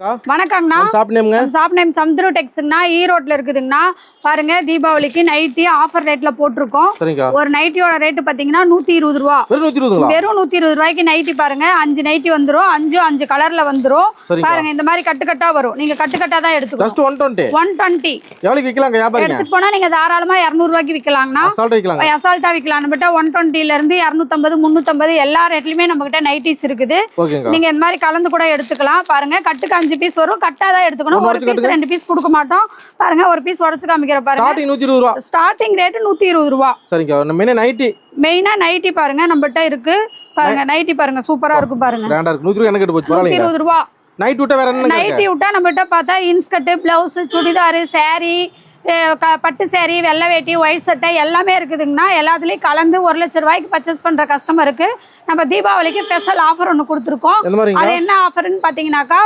வணக்கங்கண்ணா. Shop name சமுத்ரு டெக்ஸ்ங்கண்ணா. ஈரோட்ல இருக்குதுங்கண்ணா. பாருங்க, தீபாவளிக்கு நைட்டி ஆஃபர் ரேட்ல போட்டிருக்கோம். ஒரு நைட்டியோட ரேட் பாத்தீங்கன்னா 120 ரூபா. வெறும் 120 ரூபாய்க்கு நைட்டி பாருங்க. 5 நைட்டி வந்துரும். 5 கலர்ல வந்துரும். பாருங்க, இந்த மாதிரி கட்டுக்கட்டா வரும். நீங்க கட்டுக்கட்டா தான் எடுத்துக்கணும். 120 எவ்வளவு விக்கலாங்க? எடுத்து போனா நீங்க தாராளமா 200 ரூபாய்க்கு விக்கலாங்கண்ணா. அசால்ட்டா விக்கலாம். நம்மகிட்ட 120ல இருந்து 250 350 எல்லா ரேட்லயுமே நம்ம கிட்ட நைட்டிஸ் இருக்குது. நீங்க இந்த மாதிரி கலந்து கூட எடுத்துக்கலாம். பாருங்க, கட்டுக்கு 5 பீஸ் வரும். கட்டா தான் எடுத்துக்கணும். ஒரு பீஸ் 2 பீஸ் கொடுக்க மாட்டோம். பாருங்க, ஒரு பீஸ் உடைச்சு காமிக்கிற பாருங்க. ஸ்டார்டிங் 120 ரூபாய். ஸ்டார்டிங் ரேட் 120 ரூபாய். சரிங்க. மெயினா நைட்டி. மெயினா நைட்டி பாருங்க நம்மகிட்ட இருக்கு. பாருங்க, நைட்டி பாருங்க, சூப்பரா இருக்கு பாருங்க. பிராண்டா இருக்கு. 100 ரூபாய் எனக்கு எடுத்து போச்சு. 120 ரூபாய். நைட்டி விட்டா வேற என்ன? நைட்டி விட்டா நம்மகிட்ட பார்த்தா இன்ஸ்கர்ட், பிளவுஸ், சுடிதார், saree, பட்டு சேரீ, வெள்ளை வேட்டி, ஒயிட் சட்டை எல்லாமே இருக்குதுங்கண்ணா. எல்லாத்துலேயும் கலந்து 1 லட்சம் ரூபாய்க்கு பர்ச்சேஸ் பண்ணுற கஸ்டமருக்கு நம்ம தீபாவளிக்கு ஸ்பெஷல் ஆஃபர் ஒன்று கொடுத்துருக்கோம். அது என்ன ஆஃபர்னு பார்த்தீங்கன்னாக்கா,